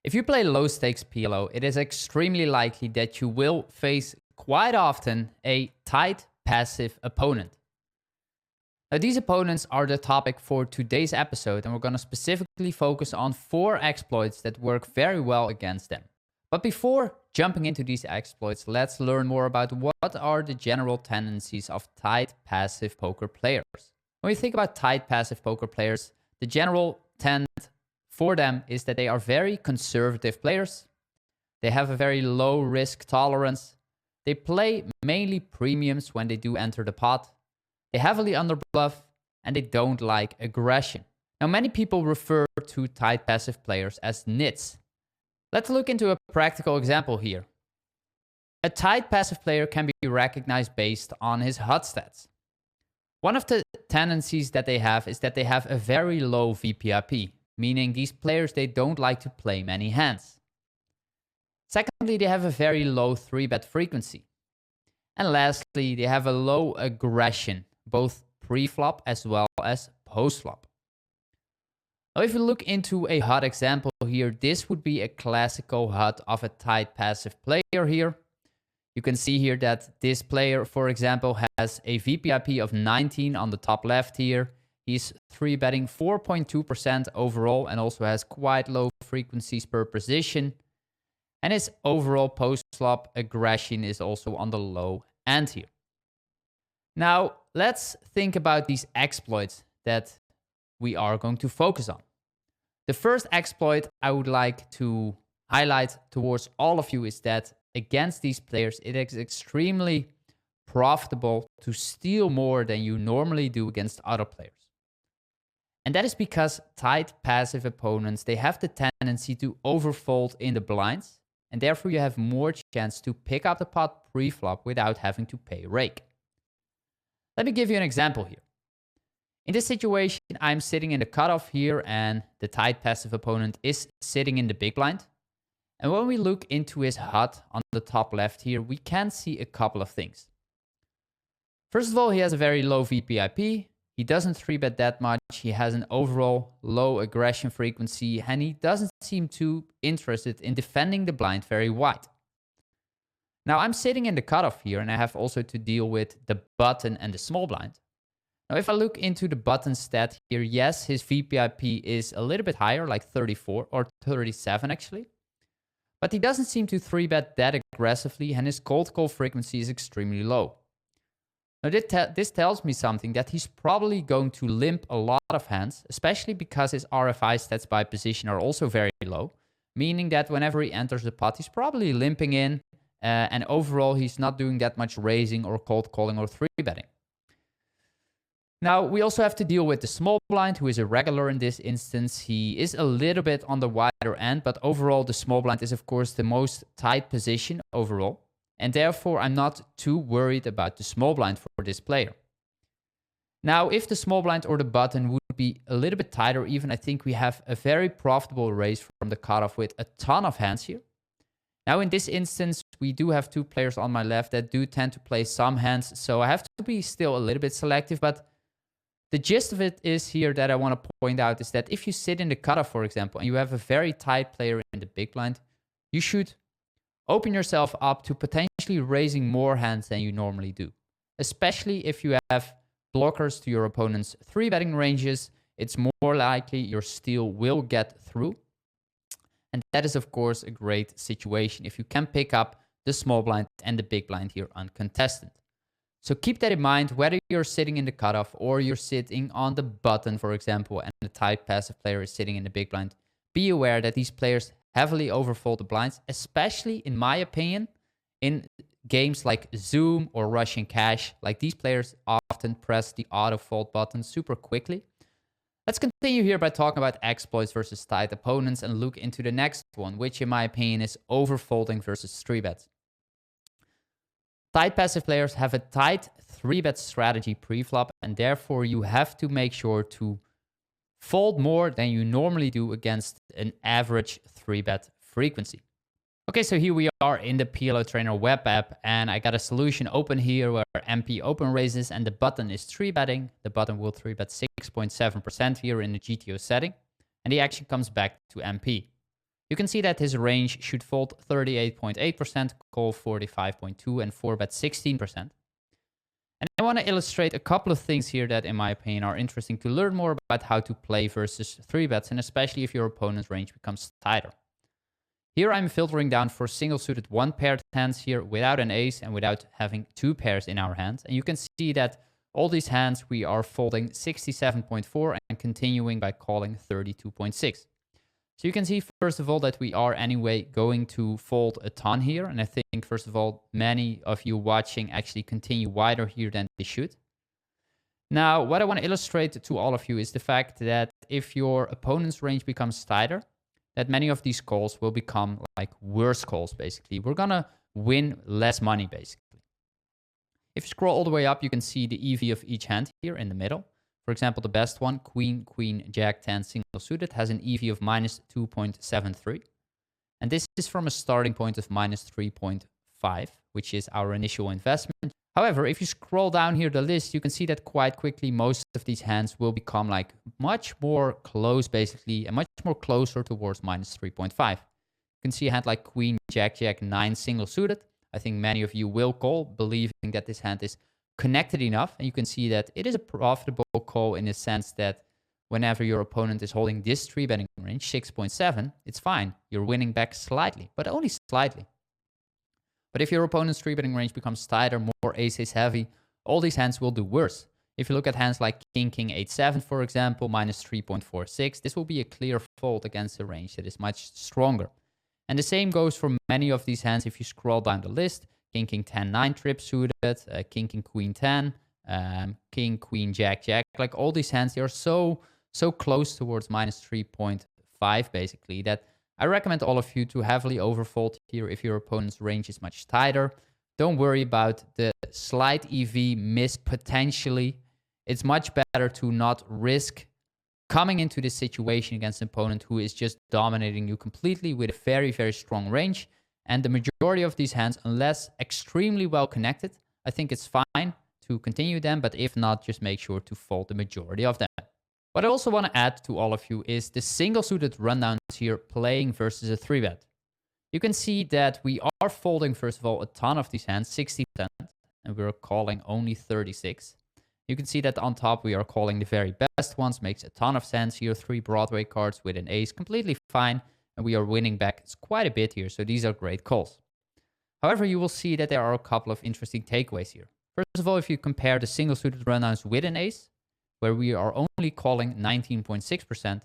If you play low stakes PLO, it is extremely likely that you will face quite often a tight passive opponent. Now, these opponents are the topic for today's episode, and we're going to specifically focus on 4 exploits that work very well against them. But before jumping into these exploits, let's learn more about what are the general tendencies of tight passive poker players. When we think about tight passive poker players, the general trend for them is that they are very conservative players. They have a very low risk tolerance. They play mainly premiums when they do enter the pot. They heavily underbluff, and they don't like aggression. Now, many people refer to tight passive players as nits. Let's look into a practical example here. A tight passive player can be recognized based on his HUD stats. One of the tendencies that they have is that they have a very low VPIP, meaning these players, they don't like to play many hands. Secondly, they have a very low 3-bet frequency. And lastly, they have a low aggression, both pre-flop as well as post-flop. Now, if you look into a HUD example here, this would be a classical HUD of a tight passive player here. You can see here that this player, for example, has a VPIP of 19 on the top left here. He's 3-betting 4.2% overall and also has quite low frequencies per position. And his overall post-flop aggression is also on the low end here. Now, let's think about these exploits that we are going to focus on. The first exploit I would like to highlight towards all of you is that against these players, it is extremely profitable to steal more than you normally do against other players. And that is because tight passive opponents, they have the tendency to overfold in the blinds, and therefore you have more chance to pick up the pot pre-flop without having to pay rake. Let me give you an example here. In this situation, I'm sitting in the cutoff here, and the tight passive opponent is sitting in the big blind. And when we look into his HUD on the top left here, we can see a couple of things. First of all, he has a very low VPIP. He doesn't 3-bet that much. He has an overall low aggression frequency, and he doesn't seem too interested in defending the blind very wide. Now, I'm sitting in the cutoff here, and I have also to deal with the button and the small blind. Now, if I look into the button stat here, yes, his VPIP is a little bit higher, like 34 or 37 actually. But he doesn't seem to 3-bet that aggressively, and his cold call frequency is extremely low. Now, this tells me something, that he's probably going to limp a lot of hands, especially because his RFI stats by position are also very low, meaning that whenever he enters the pot, he's probably limping in, and overall, he's not doing that much raising or cold calling or 3-betting. Now, we also have to deal with the small blind, who is irregular in this instance. He is a little bit on the wider end, but overall, the small blind is, of course, the most tight position overall. And therefore, I'm not too worried about the small blind for this player. Now, if the small blind or the button would be a little bit tighter, even I think we have a very profitable raise from the cutoff with a ton of hands here. Now, in this instance, we do have 2 players on my left that do tend to play some hands, so I have to be still a little bit selective, but the gist of it is here that I want to point out is that if you sit in the cutoff, for example, and you have a very tight player in the big blind, you should open yourself up to potentially raising more hands than you normally do. Especially if you have blockers to your opponent's 3-betting ranges, it's more likely your steal will get through. And that is, of course, a great situation if you can pick up the small blind and the big blind here uncontested. So keep that in mind, whether you're sitting in the cutoff or you're sitting on the button, for example, and the tight passive player is sitting in the big blind. Be aware that these players heavily overfold the blinds, especially, in my opinion, in games like Zoom or Russian Cash. Like, these players often press the auto fold button super quickly. Let's continue here by talking about exploits versus tight opponents and look into the next one, which in my opinion is overfolding versus 3-bets. Tight passive players have a tight 3-bet strategy pre-flop, and therefore you have to make sure to fold more than you normally do against an average 3-bet frequency. Okay, so here we are in the PLO Trainer web app, and I got a solution open here where MP open raises and the button is 3-betting. The button will 3-bet 6.7% here in the GTO setting, and he actually comes back to MP. You can see that his range should fold 38.8%, call 45.2%, and 4-bet 16%. And I want to illustrate a couple of things here that, in my opinion, are interesting to learn more about how to play versus 3-bets, and especially if your opponent's range becomes tighter. Here I'm filtering down for single-suited one-paired hands here without an ace and without having two pairs in our hands. And you can see that all these hands we are folding 67.4 and continuing by calling 32.6. So you can see, first of all, that we are anyway going to fold a ton here. And I think, first of all, many of you watching actually continue wider here than they should. Now, what I want to illustrate to all of you is the fact that if your opponent's range becomes tighter, that many of these calls will become like worse calls, basically. We're going to win less money, basically. If you scroll all the way up, you can see the EV of each hand here in the middle. For example, the best one, Queen, Queen, Jack 10 single suited, has an EV of minus 2.73. And this is from a starting point of minus 3.5, which is our initial investment. However, if you scroll down here the list, you can see that quite quickly most of these hands will become like much more close, basically, and much more closer towards minus 3.5. You can see a hand like Queen, Jack, Jack 9 single suited. I think many of you will call, believing that this hand is connected enough, and you can see that it is a profitable call in the sense that whenever your opponent is holding this 3-betting range, 6.7, it's fine. You're winning back slightly, but only slightly. But if your opponent's 3-betting range becomes tighter, more ace-ace heavy, all these hands will do worse. If you look at hands like King, King 8-7, for example, minus 3.46, this will be a clear fold against a range that is much stronger. And the same goes for many of these hands if you scroll down the list. King, King 10-9 trip suited, King, King Queen 10, King, Queen, Jack, Jack. Like all these hands, they are so close towards minus 3.5 basically that I recommend all of you to heavily overfold here if your opponent's range is much tighter. Don't worry about the slight EV miss potentially. It's much better to not risk coming into this situation against an opponent who is just dominating you completely with a very, very strong range. And the majority of these hands, unless extremely well connected, I think it's fine to continue them. But if not, just make sure to fold the majority of them. What I also want to add to all of you is the single-suited rundowns here playing versus a 3-bet. You can see that we are folding, first of all, a ton of these hands, 60%, and we're calling only 36. You can see that on top we are calling the very best ones, makes a ton of sense here. 3 Broadway cards with an ace, completely fine. And we are winning back quite a bit here, so these are great calls. However, you will see that there are a couple of interesting takeaways here. First of all, if you compare the single-suited rundowns with an ace, where we are only calling 19.6%,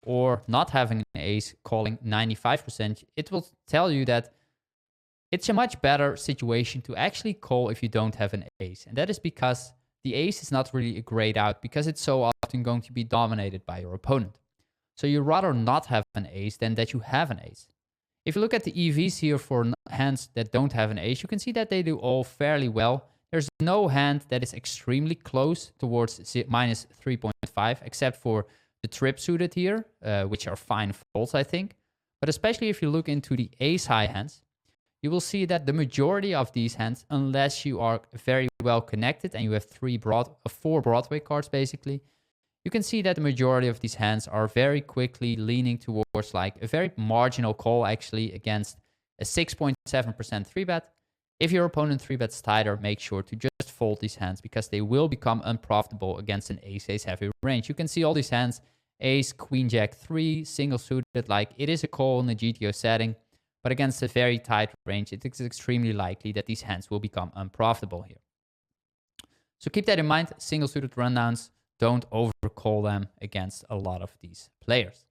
or not having an ace calling 95%, it will tell you that it's a much better situation to actually call if you don't have an ace. And that is because the ace is not really a grayed out, because it's so often going to be dominated by your opponent. So you'd rather not have an ace than that you have an ace. If you look at the EVs here for hands that don't have an ace, you can see that they do all fairly well. There's no hand that is extremely close towards minus 3.5, except for the trip suited here, which are fine folds, I think. But especially if you look into the ace-high hands, you will see that the majority of these hands, unless you are very well connected and you have 4 Broadway cards basically, you can see that the majority of these hands are very quickly leaning towards like a very marginal call actually against a 6.7% 3-bet. If your opponent 3-bets tighter, make sure to just fold these hands because they will become unprofitable against an ace-ace heavy range. You can see all these hands, ace, queen, jack 3, single suited, like it is a call in the GTO setting, but against a very tight range, it is extremely likely that these hands will become unprofitable here. So keep that in mind, single suited rundowns, don't overcall them against a lot of these players.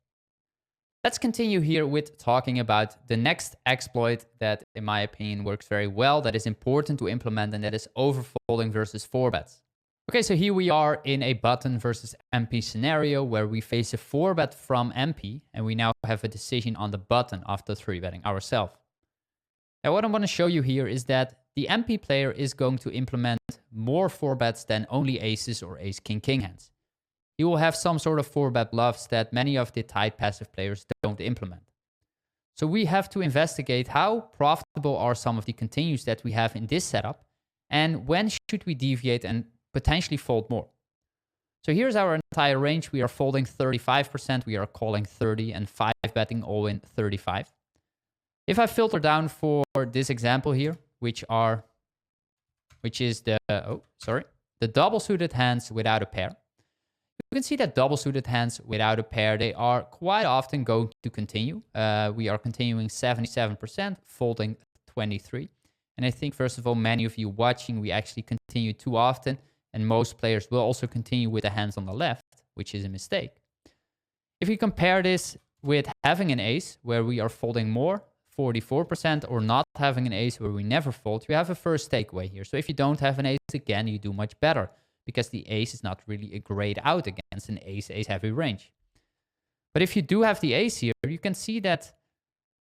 Let's continue here with talking about the next exploit that, in my opinion, works very well, that is important to implement, and that is overfolding versus 4-bets. Okay, so here we are in a button versus MP scenario where we face a 4-bet from MP, and we now have a decision on the button after 3-betting ourselves. Now, what I want to show you here is that the MP player is going to implement more 4-bets than only aces or ace-king-king hands. He will have some sort of 4-bet bluffs that many of the tight passive players don't implement. So we have to investigate how profitable are some of the continues that we have in this setup, and when should we deviate and potentially fold more. So here's our entire range. We are folding 35%, we are calling 30, and 5 betting all in 35. If I filter down for this example here, which is the double suited hands without a pair, you can see that double suited hands without a pair, they are quite often going to continue. We are continuing 77%, folding 23. And I think, first of all, many of you watching, we actually continue too often. And most players will also continue with the hands on the left, which is a mistake. If you compare this with having an ace, where we are folding more, 44%, or not having an ace, where we never fold, you have a first takeaway here. So if you don't have an ace, again, you do much better, because the ace is not really a great out against an ace-ace heavy range. But if you do have the ace here, you can see that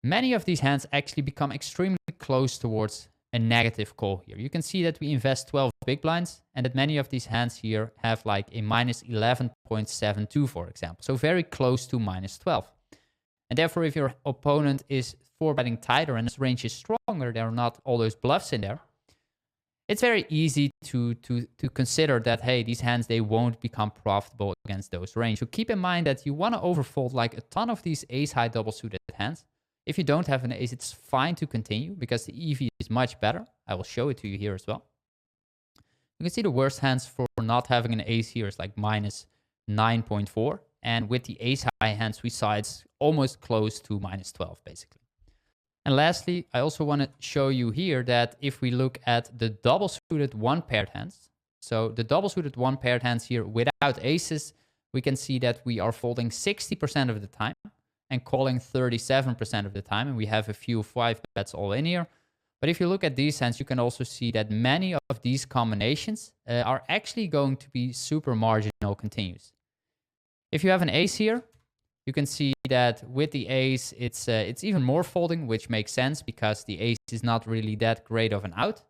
many of these hands actually become extremely close towards a negative call here. You can see that we invest 12 big blinds, and that many of these hands here have like a minus 11.72, for example. So very close to minus 12. And therefore, if your opponent is 4-betting tighter and his range is stronger, there are not all those bluffs in there, it's very easy to consider that, hey, these hands, they won't become profitable against those range. So keep in mind that you want to overfold like a ton of these ace-high double-suited hands. If you don't have an ace, it's fine to continue because the EV is much better. I will show it to you here as well. You can see the worst hands for not having an ace here is like minus 9.4. And with the ace-high hands, we saw it's almost close to minus 12, basically. And lastly, I also want to show you here that if we look at the double-suited one-paired hands, so the double-suited one-paired hands here without aces, we can see that we are folding 60% of the time and calling 37% of the time, and we have a few 5 bets all in here. But if you look at these hands, you can also see that many of these combinations are actually going to be super marginal continues. If you have an ace here, you can see that with the ace, it's even more folding, which makes sense because the ace is not really that great of an out.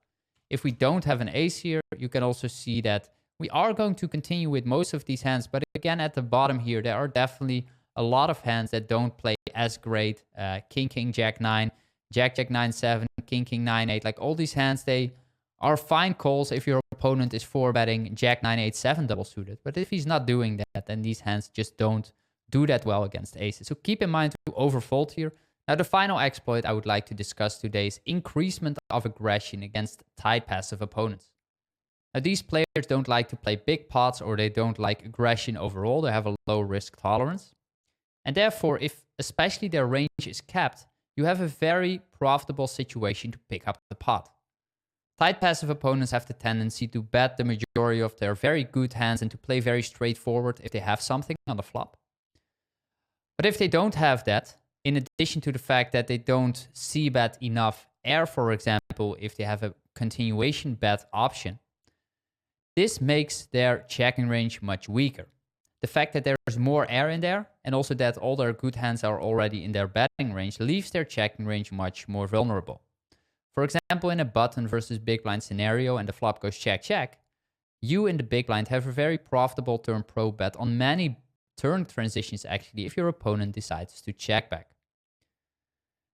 If we don't have an ace here, you can also see that we are going to continue with most of these hands. But again, at the bottom here, there are definitely a lot of hands that don't play as great. King, King, Jack 9, Jack, Jack 9, 7, King, King 9, 8. Like all these hands, they are fine calls if your opponent is 4-betting Jack 9, 8, 7 double suited. But if he's not doing that, then these hands just don't do that well against aces. So keep in mind to overfold here. Now, the final exploit I would like to discuss today is increasement of aggression against tight passive opponents. Now, these players don't like to play big pots, or they don't like aggression overall. They have a low risk tolerance. And therefore, if especially their range is capped, you have a very profitable situation to pick up the pot. Tight passive opponents have the tendency to bet the majority of their very good hands and to play very straightforward if they have something on the flop. But if they don't have that, in addition to the fact that they don't c-bet enough air, for example, if they have a continuation bet option, this makes their checking range much weaker. The fact that there's more air in there, and also that all their good hands are already in their betting range, leaves their checking range much more vulnerable. For example, in a button versus big blind scenario and the flop goes check, check, you in the big blind have a very profitable turn pro bet on many turn transitions actually if your opponent decides to check back.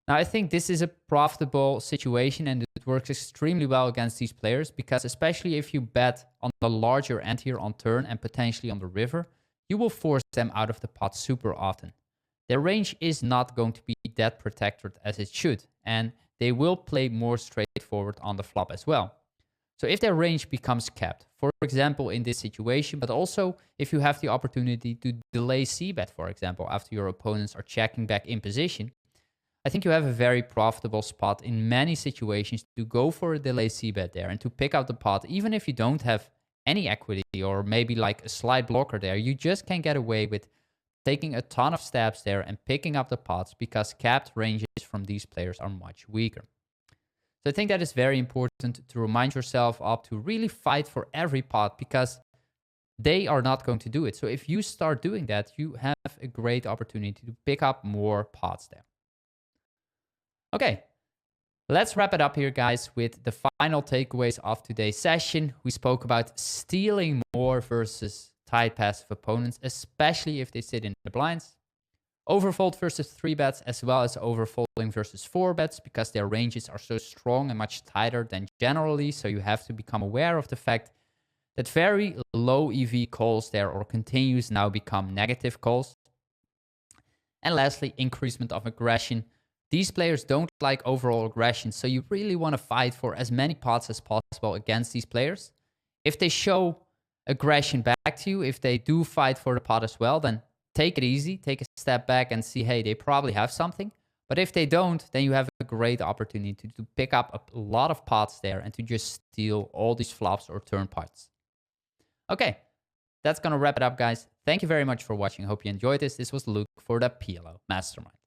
Now, I think this is a profitable situation and it works extremely well against these players because especially if you bet on the larger end here on turn and potentially on the river, you will force them out of the pot super often. Their range is not going to be that protected as it should, and they will play more straightforward on the flop as well. So if their range becomes capped, for example, in this situation, but also if you have the opportunity to delay c-bet, for example, after your opponents are checking back in position, I think you have a very profitable spot in many situations to go for a delay c-bet there and to pick out the pot, even if you don't have any equity or maybe like a slight blocker there. You just can get away with taking a ton of stabs there and picking up the pots because capped ranges from these players are much weaker. So I think that is very important to remind yourself of to really fight for every pot because they are not going to do it. So if you start doing that, you have a great opportunity to pick up more pots there. Okay, let's wrap it up here, guys, with the final takeaways of today's session. We spoke about stealing more versus tight passive opponents, especially if they sit in the blinds. Overfold versus 3 bets, as well as overfolding versus 4 bets, because their ranges are so strong and much tighter than generally. So you have to become aware of the fact that very low EV calls there or continues now become negative calls. And lastly, increasement of aggression. These players don't like overall aggression, so you really want to fight for as many pots as possible against these players. If they show aggression back to you, if they do fight for the pot as well, then take it easy, take a step back and see, hey, they probably have something. But if they don't, then you have a great opportunity to pick up a lot of pots there and to just steal all these flops or turn pots. Okay, that's going to wrap it up, guys. Thank you very much for watching. Hope you enjoyed this. This was Luke for the PLO Mastermind.